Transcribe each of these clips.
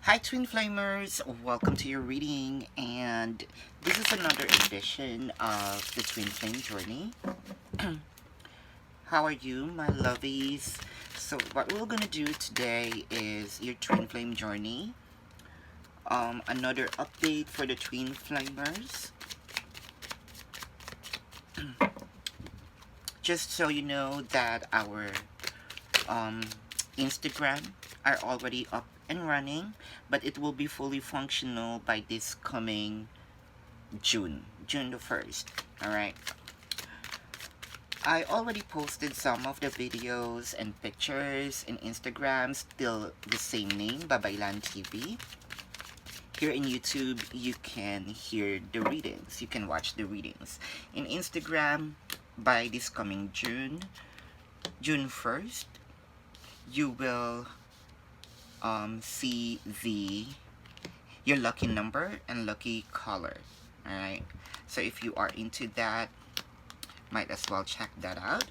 Hi Twin Flamers, welcome to your reading, and this is another edition of the Twin Flame Journey. How are you, my lovies? So what we're gonna do today is your Twin Flame Journey. Another update for the Twin Flamers. Just so you know that our Instagram are already up and running, but it will be fully functional by this coming June the 1st. Alright, I already posted some of the videos and pictures in Instagram, still the same name, Babaylan TV. Here in YouTube, you can hear the readings, you can watch the readings. In Instagram, by this coming June 1st, you will see your lucky number and lucky color. Alright, so if you are into that, might as well check that out.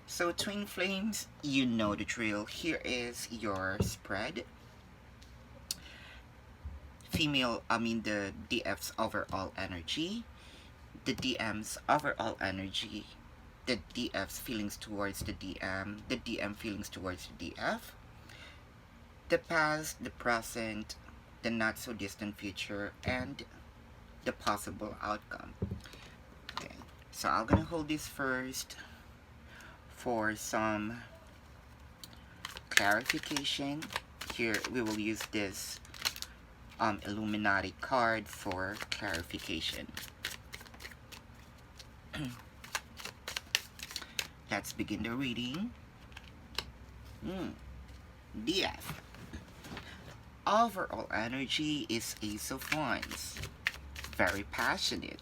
So Twin Flames, you know the drill. Here is your spread. The DF's overall energy, the DM's overall energy, the DF's feelings towards the DM, the DM feelings towards the DF, the past, the present, the not so distant future, and the possible outcome. Okay, so I'm gonna hold this first for some clarification. Here we will use this Illuminati card for clarification. Let's begin the reading. DF. Overall energy is Ace of Wands. Very passionate.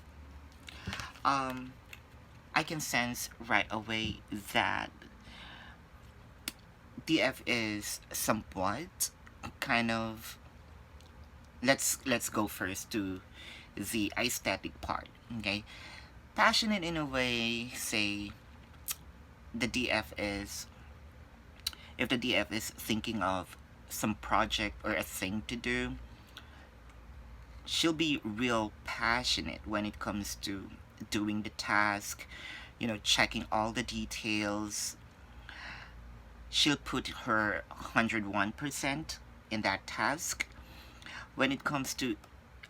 I can sense right away that DF is somewhat kind of, let's go first to the aesthetic part. Okay, passionate in a way. Say the DF is, if the DF is thinking of some project or a thing to do, she'll be real passionate when it comes to doing the task, you know, checking all the details. She'll put her 101% in that task. When it comes to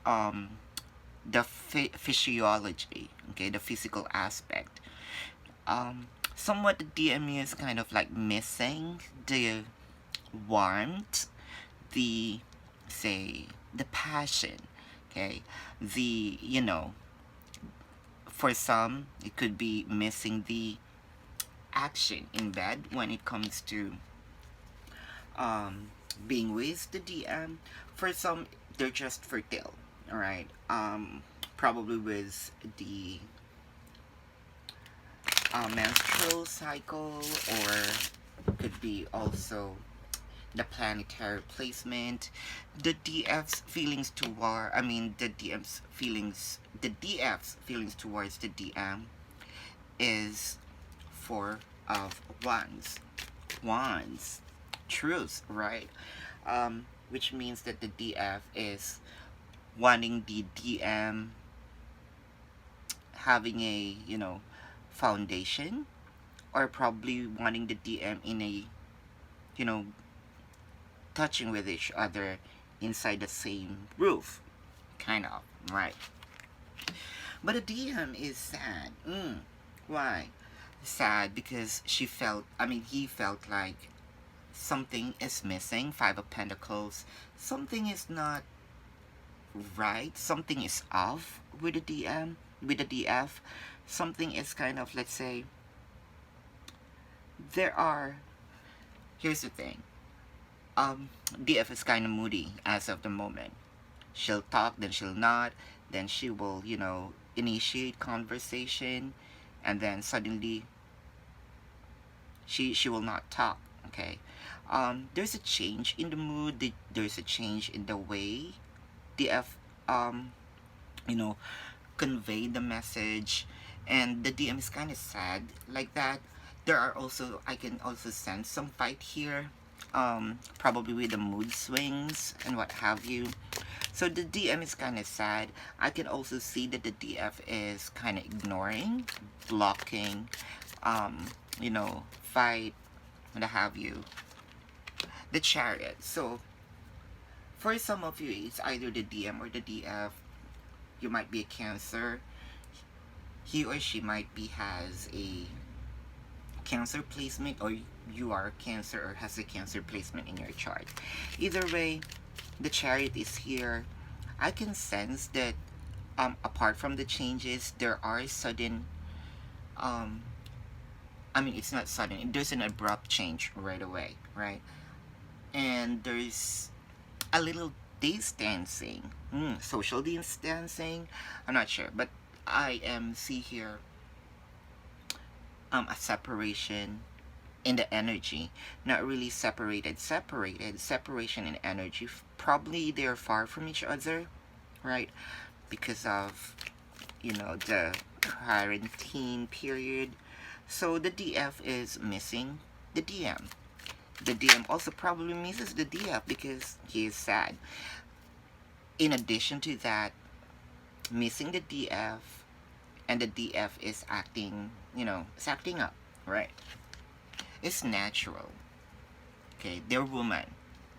the physiology, okay, the physical aspect, somewhat the DM is kind of like missing the warmth, the, say, the passion, okay, the, you know, for some it could be missing the action in bed when it comes to being with the DM. For some, they're just fertile. All right, probably with the menstrual cycle, or could be also the planetary placement. The DF's feelings toward, the DF's feelings towards the DM is 4 of Wands. Truth, right? Which means that the DF is wanting the DM having a, you know, foundation, or probably wanting the DM in a, you know, touching with each other inside the same roof, kind of, right? But the DM is sad. Why? Sad because he felt like something is missing. 5 of Pentacles. Something is not right. Something is off with the DM, with the DF. Something is kind of, let's say, here's the thing. DF is kind of moody as of the moment. She'll talk, then she'll not, then she will, you know, initiate conversation, and then suddenly she will not talk. Okay, there's a change in the mood. There's a change in the way DF you know, convey the message, and the DM is kind of sad like that. There are also, I can also sense some fight here. probably with the mood swings and what have you. So the DM is kind of sad. I can also see that the DF is kind of ignoring, blocking, fight, what have you. The Chariot. So for some of you, it's either the DM or the DF. You might be a Cancer. He or she might be has a Cancer placement, or you are a Cancer or has a Cancer placement in your chart. Either way, the Chariot is here. I can sense that apart from the changes, there are sudden it's not sudden. There's an abrupt change right away, right? And there's a little distancing, social distancing. I'm not sure, but I am see here a separation in the energy, not really separation in energy. Probably they're far from each other, right? Because of the quarantine period. So the DF is missing the DM. The DM also probably misses the DF because he is sad. In addition to that, missing the DF, and the DF is acting, it's acting up, right? It's natural. Okay, they're women.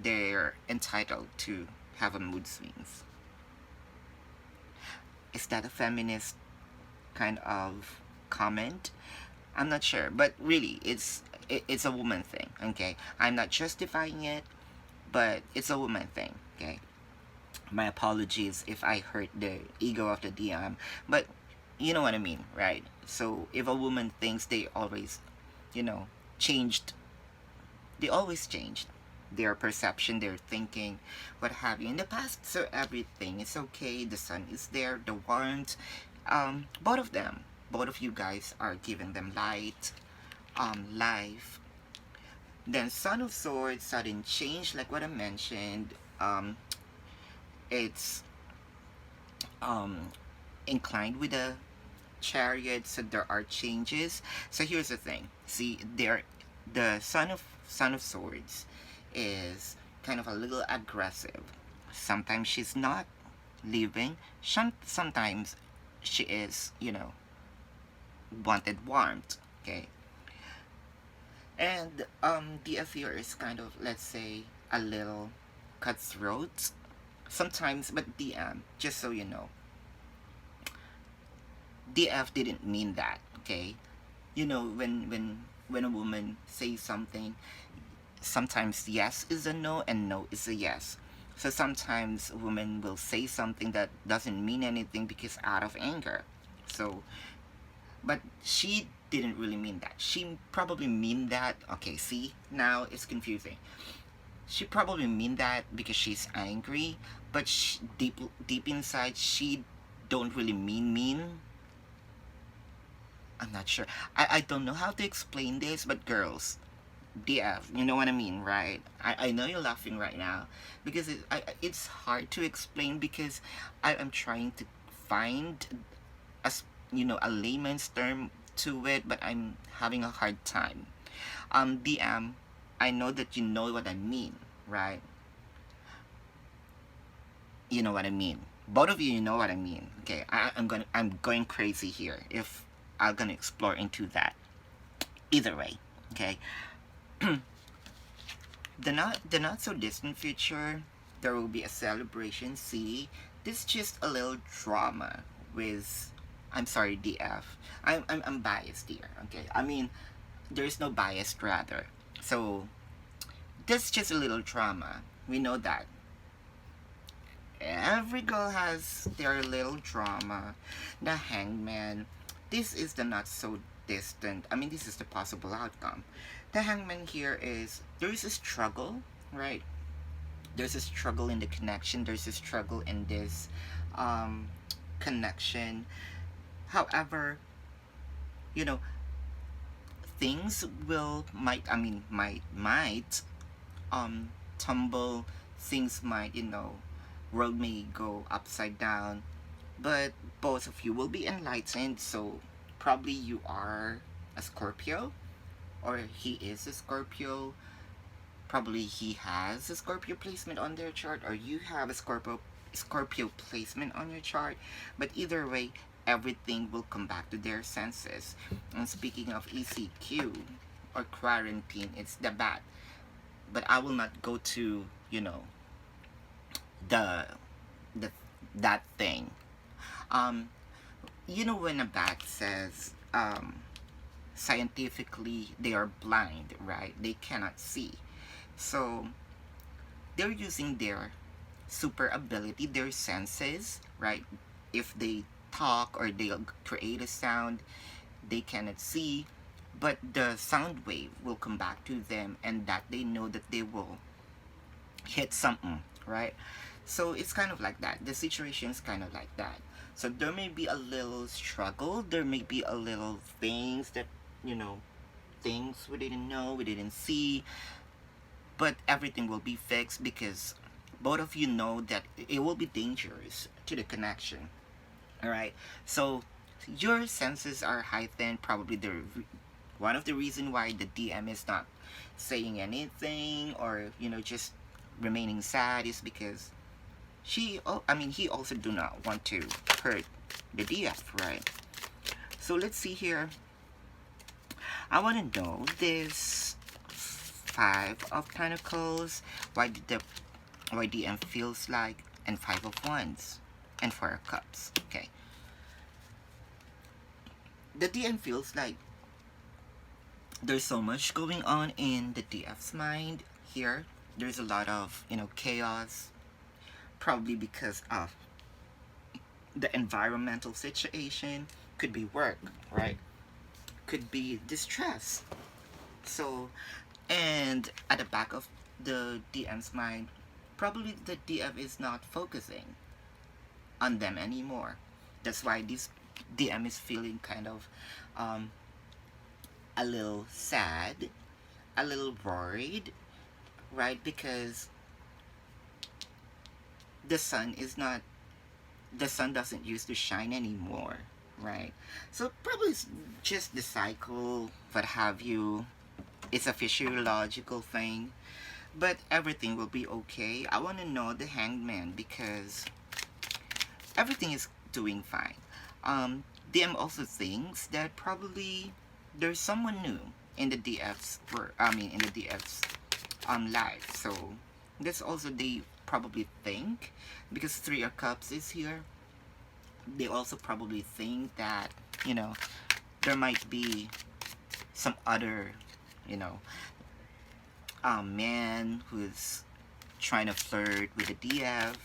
They're entitled to have a mood swings. Is that a feminist kind of comment? I'm not sure, but really, it's a woman thing. Okay, I'm not justifying it, but it's a woman thing. Okay, my apologies if I hurt the ego of the DM, but you know what I mean, right? So if a woman thinks they always, changed, they always changed their perception, their thinking, what have you in the past. So everything is okay. The sun is there, the warmth. Both of them, both of you guys are giving them light, life. Then Son of Swords, sudden change, like what I mentioned. It's inclined with the Chariot, so there are changes. So here's the thing. See, the Son of Swords is kind of a little aggressive. Sometimes she's not leaving. Sometimes she is, wanted warmth. Okay. And the affair is kind of, let's say, a little cutthroat sometimes, but DM, just so you know, DF didn't mean that. Okay, when a woman says something, sometimes yes is a no and no is a yes. So sometimes women will say something that doesn't mean anything because out of anger. So, but she didn't really mean that. She probably mean that. Okay, see, now it's confusing. She probably mean that because she's angry, but deep inside she don't really mean. I'm not sure. I don't know how to explain this, but girls, DF, you know what I mean, right? I know you're laughing right now because it's hard to explain because I'm trying to find a layman's term to it, but I'm having a hard time. DM, I know that you know what I mean, right? You know what I mean. Both of you know what I mean. Okay, I'm going crazy here if I'm gonna explore into that. Either way, okay. The not so distant future, there will be a celebration. See, this is just a little drama with. I'm sorry, DF. I'm biased here. Okay, I mean, there's no bias rather. So this is just a little drama. We know that. Every girl has their little drama. The Hangman. This is the not so distant. I mean, this is the possible outcome. The Hangman here is there is a struggle, right? There's a struggle in the connection. There's a struggle in this connection. However, you know, things might tumble. Things might, world may go upside down, but both of you will be enlightened. So probably you are a Scorpio, or he is a Scorpio. Probably he has a Scorpio placement on their chart, or you have a Scorpio placement on your chart. But either way, everything will come back to their senses. And speaking of ECQ or quarantine, it's the bat. But I will not go to, the the that thing. Um, when a bat says, scientifically they are blind, right? They cannot see. So they're using their super ability, their senses, right? If they talk or they create a sound, they cannot see, but the sound wave will come back to them, and that they know that they will hit something, right? So it's kind of like that. The situation is kind of like that. So there may be a little struggle, there may be a little things that, things we didn't know, we didn't see, but everything will be fixed because both of you know that it will be dangerous to the connection. All right. So your senses are heightened. Probably one of the reason why the DM is not saying anything, or just remaining sad, is because he also do not want to hurt the DF, right? So let's see here. I want to know this Five of Pentacles. Why DM feels like, and Five of Wands, and Four of Cups. Okay. The DM feels like there's so much going on in the DF's mind here. There's a lot of, chaos, probably because of the environmental situation. Could be work, right? Could be distress. So, and at the back of the DM's mind, probably the DM is not focusing on them anymore. That's why this DM is feeling kind of a little sad, a little worried, right? Because the sun doesn't used to shine anymore, right? So probably it's just the cycle, what have you. It's a physiological thing, but everything will be okay. I want to know the Hangman because everything is doing fine. DM also thinks that probably there's someone new in the DF's life. So that's also they probably think, because Three of Cups is here. They also probably think that there might be some other man who's trying to flirt with the DF.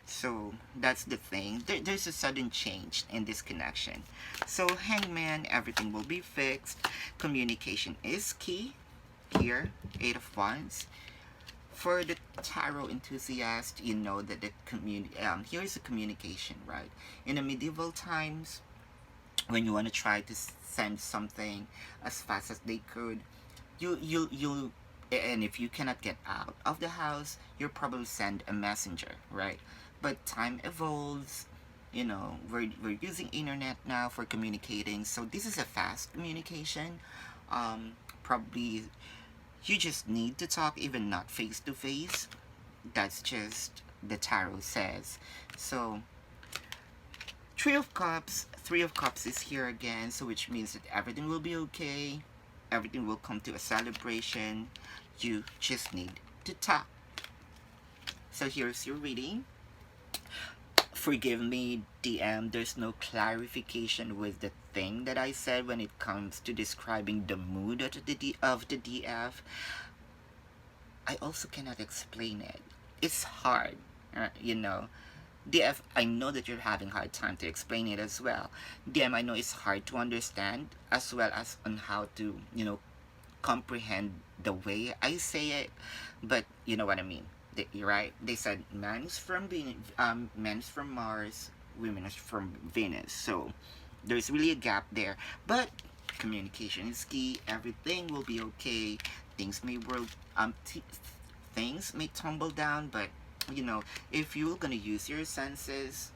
So that's the thing. There's a sudden change in this connection. So Hangman, everything will be fixed. Communication is key here. Eight of Wands. For the tarot enthusiast, you know that here's the communication, right? In the medieval times, when you want to try to send something as fast as they could, you and if you cannot get out of the house, you'll probably send a messenger, right? But time evolves. We're using internet now for communicating, so this is a fast communication. Probably you just need to talk, even not face to face. That's just the tarot says. So Three of Cups is here again, so which means that everything will be okay. Everything will come to a celebration. You just need to talk. So here's your reading. Forgive me, DM, there's no clarification with the thing that I said when it comes to describing the mood of the DF. I also cannot explain it. It's hard, DF, I know that you're having a hard time to explain it as well. DM, I know it's hard to understand, as well as on how to, comprehend the way I say it, but you know what I mean. You're right. They said man's from Mars, women is from Venus. So there's really a gap there. But communication is key. Everything will be okay. Things may things may tumble down, but if you're gonna use your senses,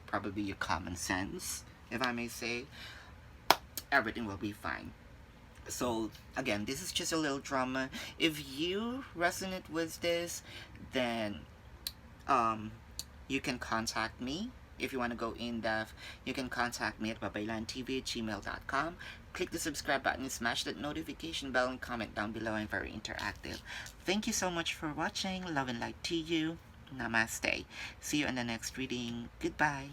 probably your common sense, if I may say, everything will be fine. So again, this is just a little drama. If you resonate with this, then um, you can contact me. If you want to go in depth, you can contact me at babaylantv@gmail.com. Click the subscribe button and smash that notification bell and comment down below. I'm very interactive. Thank you so much for watching. Love and light to you. Namaste. See you in the next reading. Goodbye.